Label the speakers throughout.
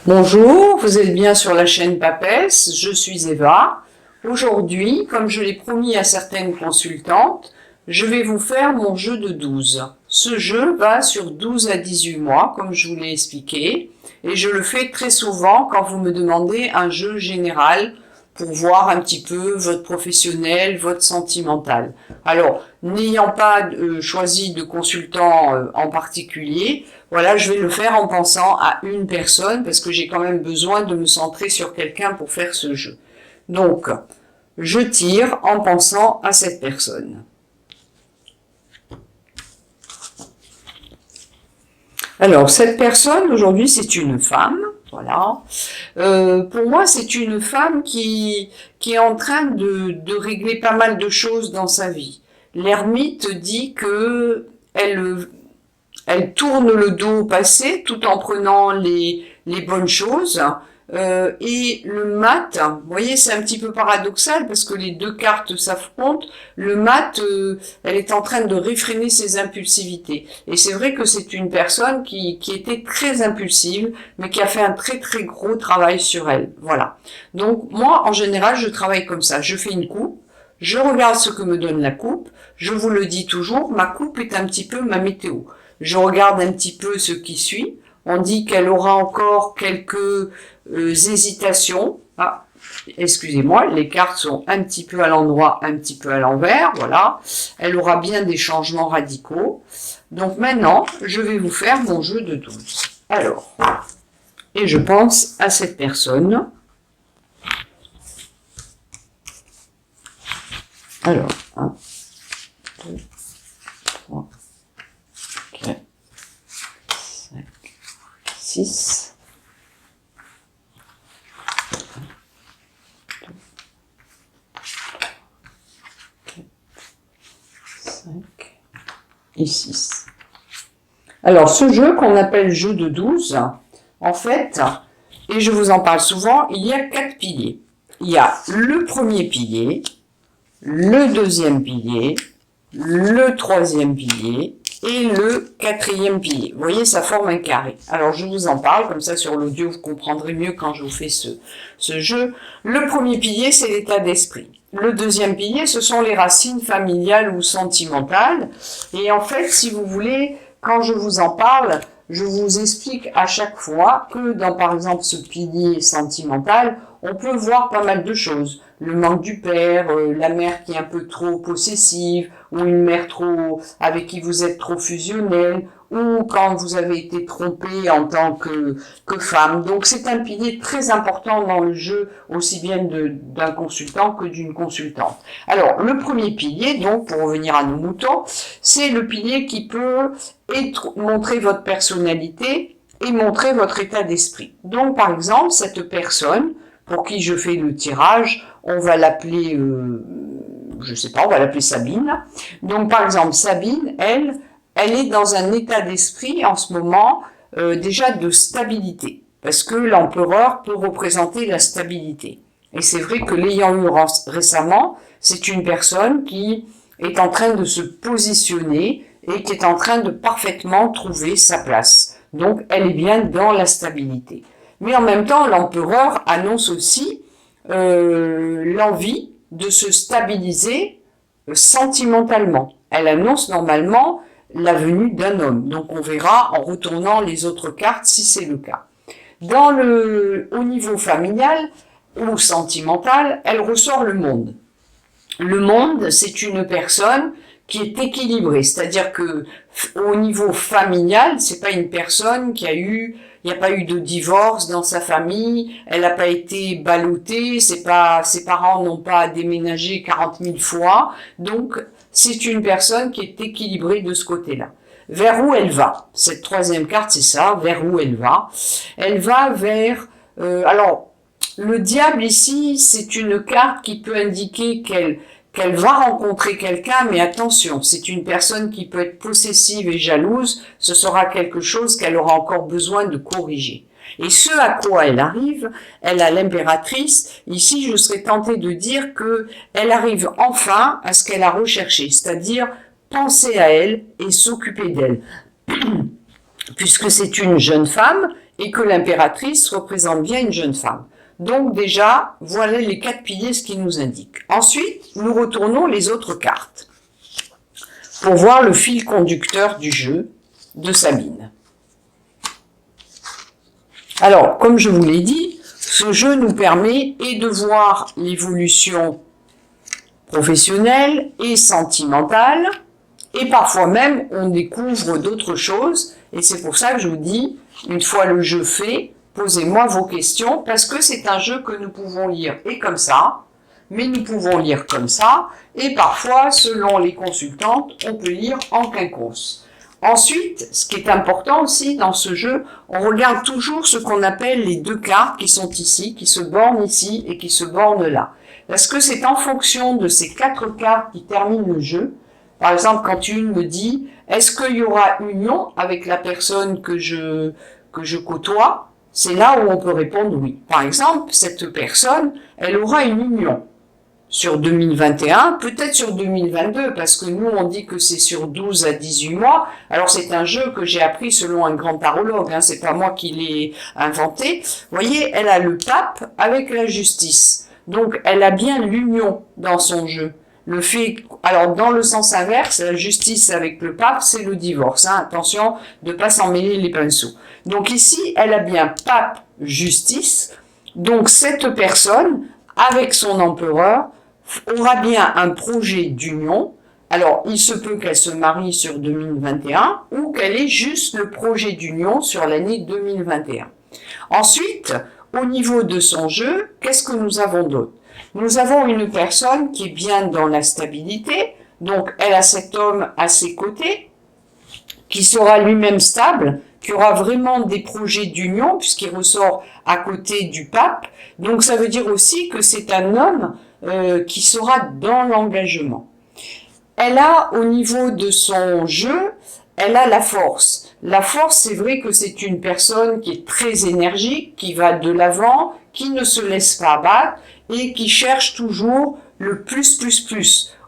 Speaker 1: Bonjour, vous êtes bien sur la chaîne Papesse, je suis Eva. Aujourd'hui, comme je l'ai promis à certaines consultantes, je vais vous faire mon jeu de 12. Ce jeu va sur 12 à 18 mois, comme je vous l'ai expliqué, et je le fais très souvent quand vous me demandez un jeu général pour voir un petit peu votre professionnel, votre sentimental. Alors, n'ayant pas choisi de consultant en particulier, voilà, je vais le faire en pensant à une personne parce que j'ai quand même besoin de me centrer sur quelqu'un pour faire ce jeu. Donc, je tire en pensant à cette personne. Alors, cette personne, aujourd'hui, c'est une femme, voilà. Pour moi, c'est une femme qui est en train de régler pas mal de choses dans sa vie. L'ermite dit que elle tourne le dos au passé tout en prenant les bonnes choses. Et le mat, vous voyez, c'est un petit peu paradoxal parce que les deux cartes s'affrontent. Le mat, elle est en train de réfréner ses impulsivités. Et c'est vrai que c'est une personne qui était très impulsive, mais qui a fait un très très gros travail sur elle. Voilà. Donc moi, en général, je travaille comme ça. Je fais une coupe, je regarde ce que me donne la coupe. Je vous le dis toujours, ma coupe est un petit peu ma météo. Je regarde un petit peu ce qui suit. On dit qu'elle aura encore quelques hésitations. Ah, excusez-moi, les cartes sont un petit peu à l'endroit, un petit peu à l'envers. Voilà. Elle aura bien des changements radicaux. Donc maintenant, je vais vous faire mon jeu de 12. Alors, et je pense à cette personne. Alors, 1, 2, 3, 4, 5, 6, 5 et 6. Alors, ce jeu qu'on appelle jeu de 12, en fait, et je vous en parle souvent, il y a 4 piliers. Il y a le premier pilier, le deuxième pilier, le troisième pilier et le quatrième pilier. Vous voyez, ça forme un carré. Alors, je vous en parle, comme ça sur l'audio, vous comprendrez mieux quand je vous fais ce jeu. Le premier pilier, c'est l'état d'esprit. Le deuxième pilier, ce sont les racines familiales ou sentimentales. Et en fait, si vous voulez, quand je vous en parle, je vous explique à chaque fois que dans, par exemple, ce pilier sentimental, on peut voir pas mal de choses. Le manque du père, la mère qui est un peu trop possessive, ou une mère avec qui vous êtes trop fusionnel, ou quand vous avez été trompé en tant que femme. Donc c'est un pilier très important dans le jeu, aussi bien d'un consultant que d'une consultante. Alors le premier pilier, donc pour revenir à nos moutons, c'est le pilier qui peut montrer votre personnalité et montrer votre état d'esprit. Donc par exemple, cette personne pour qui je fais le tirage, on va l'appeler, je sais pas, on va l'appeler Sabine. Donc par exemple, Sabine, elle est dans un état d'esprit en ce moment déjà de stabilité, parce que l'empereur peut représenter la stabilité. Et c'est vrai que l'ayant eu récemment, c'est une personne qui est en train de se positionner et qui est en train de parfaitement trouver sa place. Donc elle est bien dans la stabilité. Mais en même temps, l'empereur annonce aussi l'envie de se stabiliser sentimentalement. Elle annonce normalement la venue d'un homme. Donc on verra en retournant les autres cartes si c'est le cas. Au niveau familial ou sentimental, elle ressort le monde. Le monde, c'est une personne qui est équilibrée, c'est-à-dire que au niveau familial, c'est pas une personne il n'y a pas eu de divorce dans sa famille, elle n'a pas été ballottée, ses parents n'ont pas déménagé 40 000 fois, donc c'est une personne qui est équilibrée de ce côté-là. Vers où elle va? Cette troisième carte, c'est ça, vers où elle va? Elle va vers... alors, le diable ici, c'est une carte qui peut indiquer qu'elle va rencontrer quelqu'un, mais attention, c'est une personne qui peut être possessive et jalouse, ce sera quelque chose qu'elle aura encore besoin de corriger. Et ce à quoi elle arrive, elle a l'impératrice, ici je serais tentée de dire que elle arrive enfin à ce qu'elle a recherché, c'est-à-dire penser à elle et s'occuper d'elle. Puisque c'est une jeune femme et que l'impératrice représente bien une jeune femme. Donc déjà, voilà les 4 piliers, ce qui nous indique. Ensuite, nous retournons les autres cartes pour voir le fil conducteur du jeu de Sabine. Alors, comme je vous l'ai dit, ce jeu nous permet et de voir l'évolution professionnelle et sentimentale, et parfois même on découvre d'autres choses, et c'est pour ça que je vous dis, une fois le jeu fait, posez-moi vos questions, parce que c'est un jeu que nous pouvons lire et comme ça, mais nous pouvons lire comme ça, et parfois, selon les consultantes, on peut lire en quinconce. Ensuite, ce qui est important aussi dans ce jeu, on regarde toujours ce qu'on appelle les 2 cartes qui sont ici, qui se bornent ici et qui se bornent là. Parce que c'est en fonction de ces 4 cartes qui terminent le jeu. Par exemple, quand une me dit, est-ce qu'il y aura union avec la personne que je côtoie? C'est là où on peut répondre oui. Par exemple, cette personne, elle aura une union sur 2021, peut-être sur 2022, parce que nous, on dit que c'est sur 12 à 18 mois. Alors, c'est un jeu que j'ai appris selon un grand tarologue, hein, c'est pas moi qui l'ai inventé. Vous voyez, elle a le pape avec la justice. Donc, elle a bien l'union dans son jeu. Le fait, alors dans le sens inverse, la justice avec le pape, c'est le divorce. Hein. Attention de ne pas s'en mêler les pinceaux. Donc ici, elle a bien pape, justice. Donc cette personne, avec son empereur, aura bien un projet d'union. Alors, il se peut qu'elle se marie sur 2021 ou qu'elle ait juste le projet d'union sur l'année 2021. Ensuite, au niveau de son jeu, qu'est-ce que nous avons d'autre? Nous avons une personne qui est bien dans la stabilité, donc elle a cet homme à ses côtés, qui sera lui-même stable, qui aura vraiment des projets d'union, puisqu'il ressort à côté du pape. Donc ça veut dire aussi que c'est un homme qui sera dans l'engagement. Elle a, au niveau de son jeu, elle a la force. La force, c'est vrai que c'est une personne qui est très énergique, qui va de l'avant, qui ne se laisse pas abattre et qui cherche toujours le plus,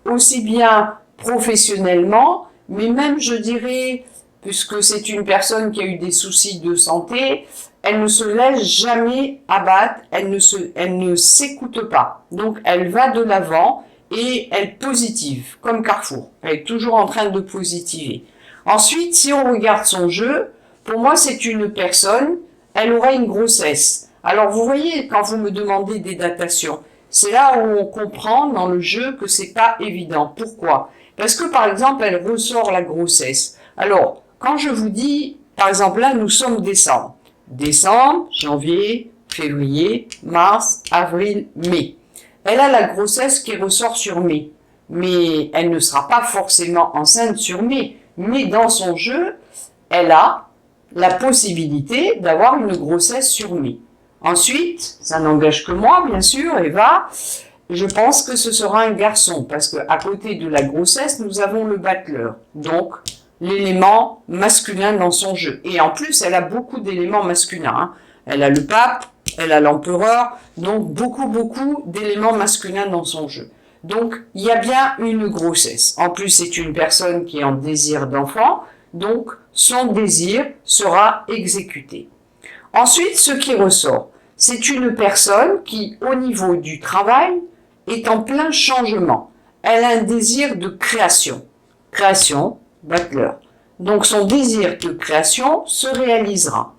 Speaker 1: aussi bien professionnellement, mais même, je dirais, puisque c'est une personne qui a eu des soucis de santé, elle ne se laisse jamais abattre, elle ne s'écoute pas. Donc, elle va de l'avant et elle positive, comme Carrefour. Elle est toujours en train de positiver. Ensuite, si on regarde son jeu, pour moi, c'est une personne, elle aura une grossesse. Alors, vous voyez, quand vous me demandez des datations, c'est là où on comprend dans le jeu que c'est pas évident. Pourquoi? Parce que, par exemple, elle ressort la grossesse. Alors, quand je vous dis, par exemple, là, nous sommes décembre. Décembre, janvier, février, mars, avril, mai. Elle a la grossesse qui ressort sur mai. Mais elle ne sera pas forcément enceinte sur mai. Mais dans son jeu, elle a la possibilité d'avoir une grossesse sur mai. Ensuite, ça n'engage que moi, bien sûr, Eva, je pense que ce sera un garçon, parce qu'à côté de la grossesse, nous avons le battleur, donc l'élément masculin dans son jeu. Et en plus, elle a beaucoup d'éléments masculins. Hein. Elle a le pape, elle a l'empereur, donc beaucoup d'éléments masculins dans son jeu. Donc, il y a bien une grossesse. En plus, c'est une personne qui est en désir d'enfant, donc son désir sera exécuté. Ensuite, ce qui ressort, c'est une personne qui, au niveau du travail, est en plein changement. Elle a un désir de création. Création, battleur. Donc, son désir de création se réalisera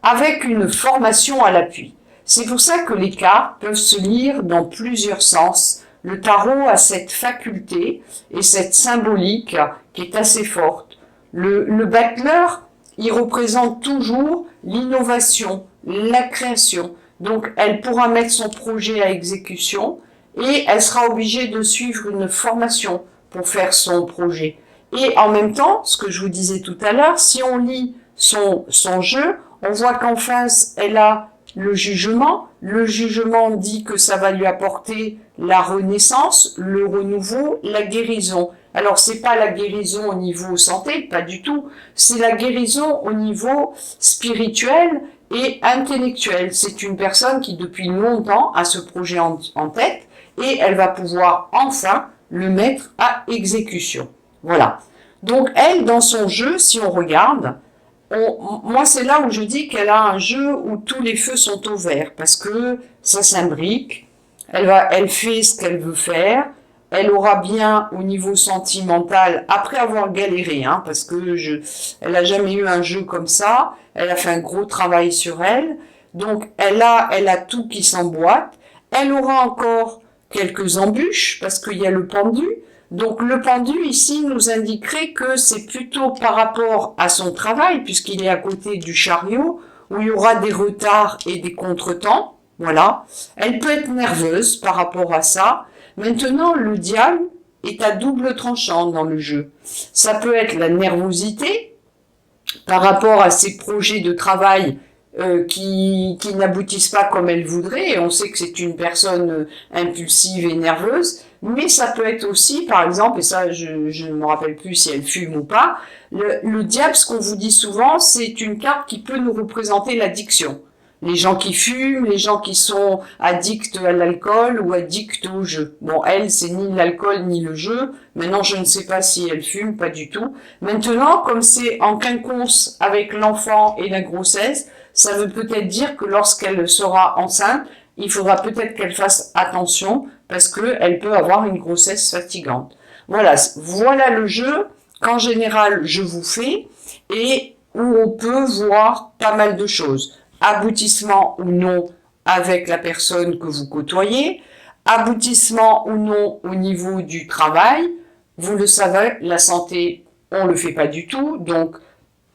Speaker 1: avec une formation à l'appui. C'est pour ça que les cartes peuvent se lire dans plusieurs sens. Le tarot a cette faculté et cette symbolique qui est assez forte. Le battleur, il représente toujours l'innovation, la création. Donc, elle pourra mettre son projet à exécution et elle sera obligée de suivre une formation pour faire son projet. Et en même temps, ce que je vous disais tout à l'heure, si on lit son jeu, on voit qu'en face, elle a le jugement. Le jugement dit que ça va lui apporter la renaissance, le renouveau, la guérison. Alors, c'est pas la guérison au niveau santé, pas du tout. C'est la guérison au niveau spirituel et intellectuel. C'est une personne qui, depuis longtemps, a ce projet en tête et elle va pouvoir enfin le mettre à exécution. Voilà. Donc, elle, dans son jeu, si on regarde, moi, c'est là où je dis qu'elle a un jeu où tous les feux sont au vert, parce que ça s'imbrique, elle fait ce qu'elle veut faire, elle aura bien au niveau sentimental, après avoir galéré, hein, parce que elle a jamais eu un jeu comme ça, elle a fait un gros travail sur elle, donc elle a tout qui s'emboîte, elle aura encore quelques embûches, parce qu'il y a le pendu, donc le pendu ici nous indiquerait que c'est plutôt par rapport à son travail, puisqu'il est à côté du chariot, où il y aura des retards et des contretemps, voilà. Elle peut être nerveuse par rapport à ça. Maintenant, le diable est à double tranchant dans le jeu. Ça peut être la nervosité par rapport à ses projets de travail qui n'aboutissent pas comme elle voudrait, et on sait que c'est une personne impulsive et nerveuse, mais ça peut être aussi, par exemple, et ça je ne me rappelle plus si elle fume ou pas, le diable, ce qu'on vous dit souvent, c'est une carte qui peut nous représenter l'addiction. Les gens qui fument, les gens qui sont addicts à l'alcool ou addicts au jeu. Bon, elle, c'est ni l'alcool ni le jeu. Maintenant, je ne sais pas si elle fume, pas du tout. Maintenant, comme c'est en quinconce avec l'enfant et la grossesse, ça veut peut-être dire que lorsqu'elle sera enceinte, il faudra peut-être qu'elle fasse attention parce qu'elle peut avoir une grossesse fatigante. Voilà, voilà le jeu qu'en général je vous fais et où on peut voir pas mal de choses. Aboutissement ou non avec la personne que vous côtoyez, aboutissement ou non au niveau du travail. Vous le savez, la santé, on le fait pas du tout, donc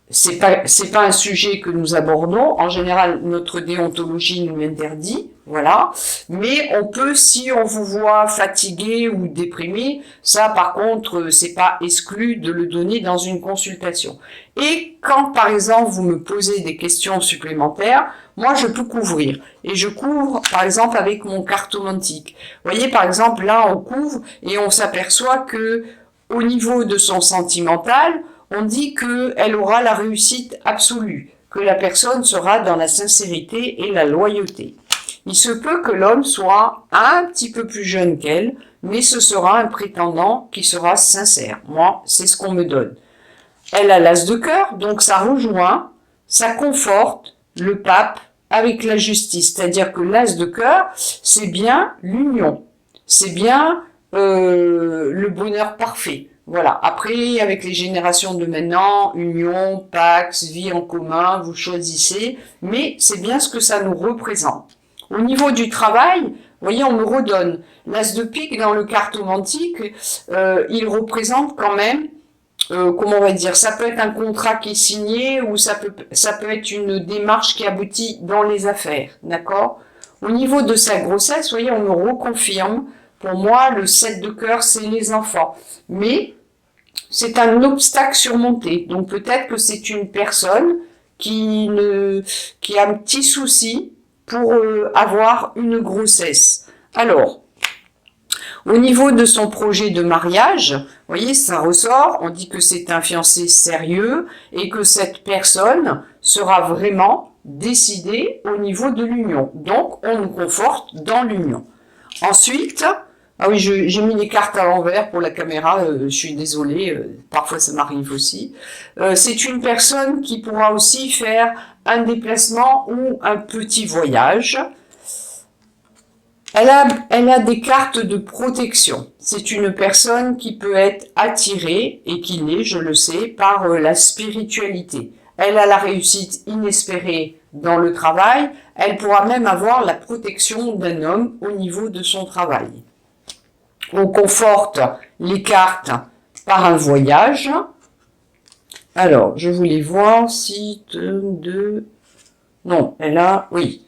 Speaker 1: c'est pas un sujet que nous abordons. En général, notre déontologie nous l'interdit, voilà. Mais on peut, si on vous voit fatigué ou déprimé, ça, par contre, c'est pas exclu de le donner dans une consultation. Et quand, par exemple, vous me posez des questions supplémentaires, moi, je peux couvrir. Et je couvre, par exemple, avec mon cartomantique. Vous voyez, par exemple, là, on couvre et on s'aperçoit que, au niveau de son sentimental, on dit qu'elle aura la réussite absolue, que la personne sera dans la sincérité et la loyauté. Il se peut que l'homme soit un petit peu plus jeune qu'elle, mais ce sera un prétendant qui sera sincère. Moi, c'est ce qu'on me donne. Elle a l'as de cœur, donc ça rejoint, ça conforte le pape avec la justice. C'est-à-dire que l'as de cœur, c'est bien l'union. C'est bien le bonheur parfait. Voilà. Après, avec les générations de maintenant, union, pax, vie en commun, vous choisissez, mais c'est bien ce que ça nous représente. Au niveau du travail, vous voyez, on me redonne l'as de pique dans le cartomantique, il représente quand même, comment on va dire, ça peut être un contrat qui est signé ou ça peut être une démarche qui aboutit dans les affaires, d'accord? Au niveau de sa grossesse, vous voyez, on me reconfirme. Pour moi, le 7 de cœur, c'est les enfants. Mais c'est un obstacle surmonté. Donc peut-être que c'est une personne qui a un petit souci pour avoir une grossesse. Alors, au niveau de son projet de mariage, vous voyez, ça ressort, on dit que c'est un fiancé sérieux et que cette personne sera vraiment décidée au niveau de l'union. Donc, on nous conforte dans l'union. Ensuite, ah oui, j'ai mis les cartes à l'envers pour la caméra, je suis désolée, parfois ça m'arrive aussi. C'est une personne qui pourra aussi faire un déplacement ou un petit voyage. Elle a des cartes de protection. C'est une personne qui peut être attirée, et qui l'est, je le sais, par la spiritualité. Elle a la réussite inespérée dans le travail. Elle pourra même avoir la protection d'un homme au niveau de son travail. On conforte les cartes par un voyage. Alors, je voulais voir si... Non, elle a... Oui.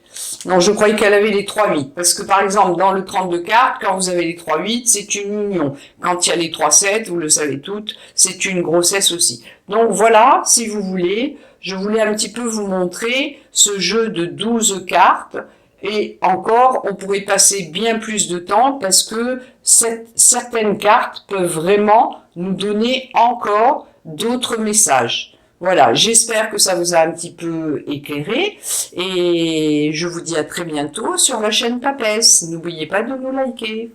Speaker 1: Non, je croyais qu'elle avait les 3-8. Parce que, par exemple, dans le 32 cartes, quand vous avez les 3-8, c'est une union. Quand il y a les 3-7, vous le savez toutes, c'est une grossesse aussi. Donc, voilà, si vous voulez, je voulais un petit peu vous montrer ce jeu de 12 cartes. Et encore, on pourrait passer bien plus de temps parce que certaines cartes peuvent vraiment nous donner encore d'autres messages. Voilà, j'espère que ça vous a un petit peu éclairé et je vous dis à très bientôt sur la chaîne Papesse. N'oubliez pas de nous liker.